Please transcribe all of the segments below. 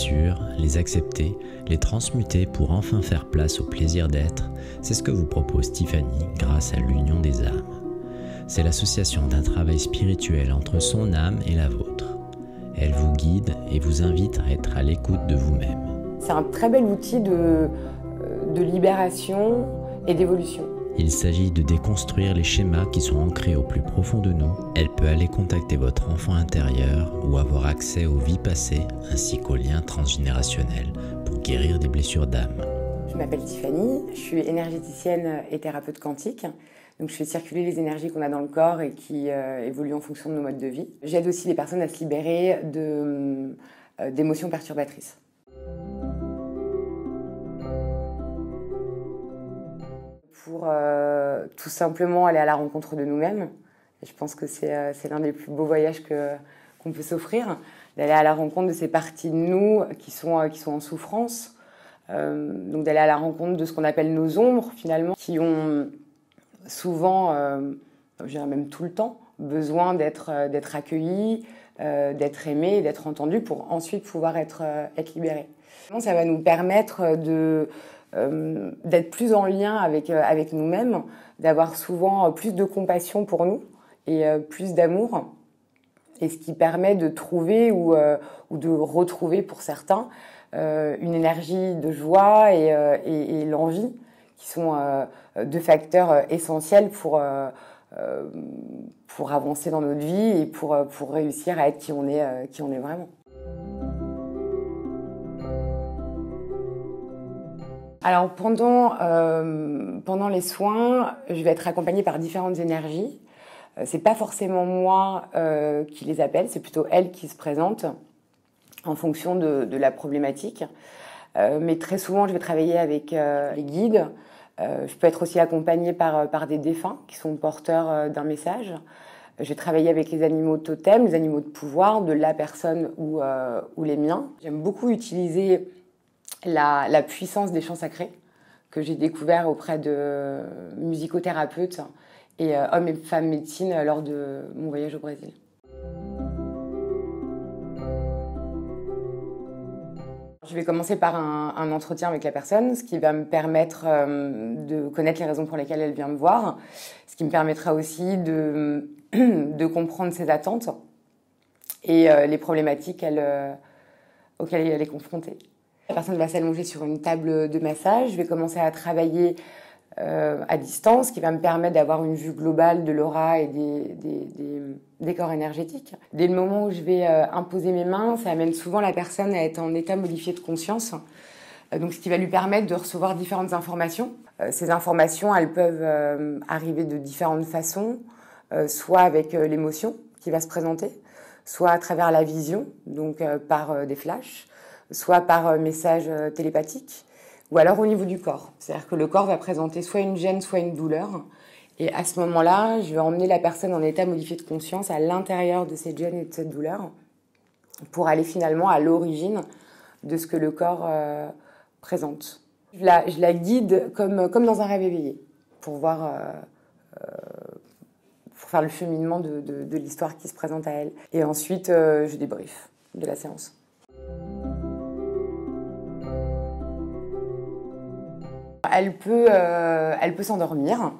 blessures, les accepter, les transmuter pour enfin faire place au plaisir d'être, c'est ce que vous propose Tiffany grâce à l'Union des âmes. C'est l'association d'un travail spirituel entre son âme et la vôtre. Elle vous guide et vous invite à être à l'écoute de vous-même. C'est un très bel outil de libération et d'évolution. Il s'agit de déconstruire les schémas qui sont ancrés au plus profond de nous. Elle peut aller contacter votre enfant intérieur ou avoir accès aux vies passées ainsi qu'aux liens transgénérationnels pour guérir des blessures d'âme. Je m'appelle Tiffany, je suis énergéticienne et thérapeute quantique. Donc je fais circuler les énergies qu'on a dans le corps et qui évoluent en fonction de nos modes de vie. J'aide aussi les personnes à se libérer d'émotions perturbatrices. Pour tout simplement aller à la rencontre de nous-mêmes. Et je pense que c'est l'un des plus beaux voyages qu'on peut s'offrir, d'aller à la rencontre de ces parties de nous qui sont en souffrance, donc d'aller à la rencontre de ce qu'on appelle nos ombres finalement, qui ont souvent, je dirais même tout le temps, besoin d'être accueillis, d'être aimés, d'être entendus pour ensuite pouvoir être libérés. Ça va nous permettre d'être plus en lien avec nous-mêmes, d'avoir souvent plus de compassion pour nous et plus d'amour. Et ce qui permet de trouver ou de retrouver pour certains une énergie de joie et l'envie, qui sont deux facteurs essentiels pour avancer dans notre vie et pour réussir à être qui on est vraiment. Alors pendant les soins, je vais être accompagnée par différentes énergies. C'est pas forcément moi qui les appelle, c'est plutôt elles qui se présentent en fonction de la problématique. Mais très souvent, je vais travailler avec les guides. Je peux être aussi accompagnée par des défunts qui sont porteurs d'un message. Je vais travailler avec les animaux totems, les animaux de pouvoir de la personne ou les miens. J'aime beaucoup utiliser la puissance des chants sacrés que j'ai découvert auprès de musicothérapeutes et hommes et femmes médecine lors de mon voyage au Brésil. Je vais commencer par un entretien avec la personne, ce qui va me permettre de connaître les raisons pour lesquelles elle vient me voir, ce qui me permettra aussi de comprendre ses attentes et les problématiques auxquelles elle est confrontée. La personne va s'allonger sur une table de massage. Je vais commencer à travailler à distance, ce qui va me permettre d'avoir une vue globale de l'aura et des corps énergétiques. Dès le moment où je vais imposer mes mains, ça amène souvent la personne à être en état modifié de conscience, donc ce qui va lui permettre de recevoir différentes informations. Ces informations, elles peuvent arriver de différentes façons, soit avec l'émotion qui va se présenter, soit à travers la vision, donc par des flashs, soit par message télépathique, ou alors au niveau du corps. C'est-à-dire que le corps va présenter soit une gêne, soit une douleur. Et à ce moment-là, je vais emmener la personne en état modifié de conscience à l'intérieur de cette gêne et de cette douleur pour aller finalement à l'origine de ce que le corps présente. Je la guide comme dans un rêve éveillé pour faire le cheminement de l'histoire qui se présente à elle. Et ensuite, je débriefe de la séance. Elle peut s'endormir.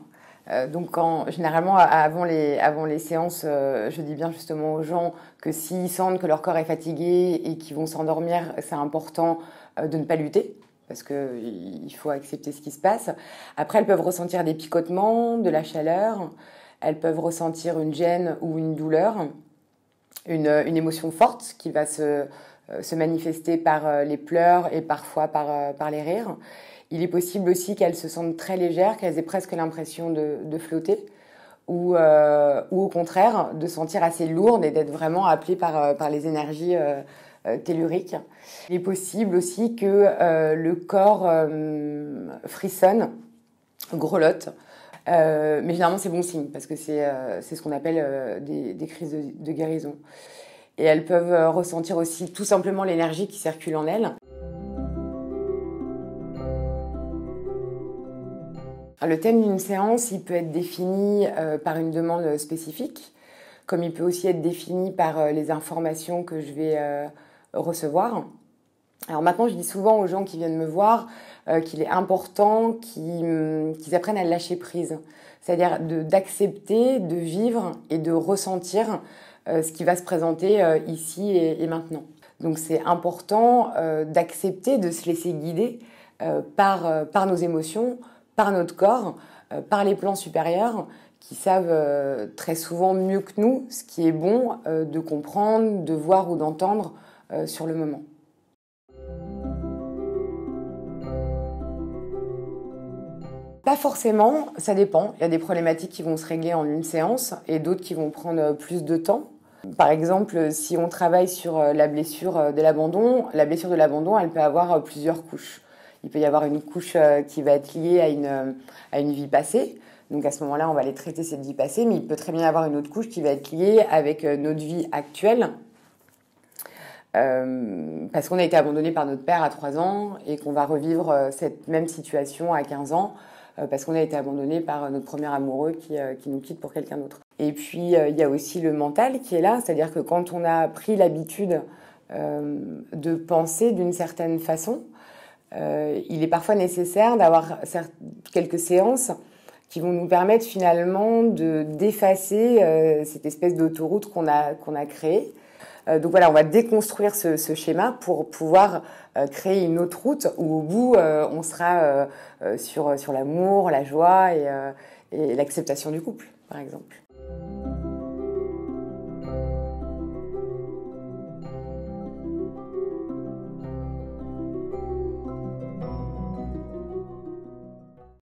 Donc généralement, avant les séances, je dis bien justement aux gens que s'ils sentent que leur corps est fatigué et qu'ils vont s'endormir, c'est important de ne pas lutter, parce qu'il faut accepter ce qui se passe. Après, elles peuvent ressentir des picotements, de la chaleur, elles peuvent ressentir une gêne ou une douleur, une émotion forte qui va se manifester par les pleurs et parfois par les rires. Il est possible aussi qu'elles se sentent très légères, qu'elles aient presque l'impression de flotter, ou au contraire de sentir assez lourdes et d'être vraiment appelées par les énergies telluriques. Il est possible aussi que le corps frissonne, grelotte, mais généralement c'est bon signe parce que c'est ce qu'on appelle des crises de guérison. Et elles peuvent ressentir aussi tout simplement l'énergie qui circule en elles. Le thème d'une séance, il peut être défini par une demande spécifique, comme il peut aussi être défini par les informations que je vais recevoir. Alors maintenant, je dis souvent aux gens qui viennent me voir qu'il est important qu'ils apprennent à lâcher prise. C'est-à-dire d'accepter, de vivre et de ressentir ce qui va se présenter ici et maintenant. Donc c'est important d'accepter, de se laisser guider par nos émotions, par notre corps, par les plans supérieurs qui savent très souvent mieux que nous ce qui est bon de comprendre, de voir ou d'entendre sur le moment. Pas forcément, ça dépend. Il y a des problématiques qui vont se régler en une séance et d'autres qui vont prendre plus de temps. Par exemple, si on travaille sur la blessure de l'abandon, elle peut avoir plusieurs couches. Il peut y avoir une couche qui va être liée à une vie passée. Donc à ce moment-là, on va aller traiter cette vie passée, mais il peut très bien y avoir une autre couche qui va être liée avec notre vie actuelle. Parce qu'on a été abandonné par notre père à 3 ans et qu'on va revivre cette même situation à 15 ans parce qu'on a été abandonné par notre premier amoureux qui nous quitte pour quelqu'un d'autre. Et puis, il y a aussi le mental qui est là, c'est-à-dire que quand on a pris l'habitude de penser d'une certaine façon, il est parfois nécessaire d'avoir quelques séances qui vont nous permettre finalement d'effacer cette espèce d'autoroute qu'on a créée. Donc voilà, on va déconstruire ce schéma pour pouvoir créer une autre route où au bout, on sera sur l'amour, la joie et l'acceptation du couple, par exemple.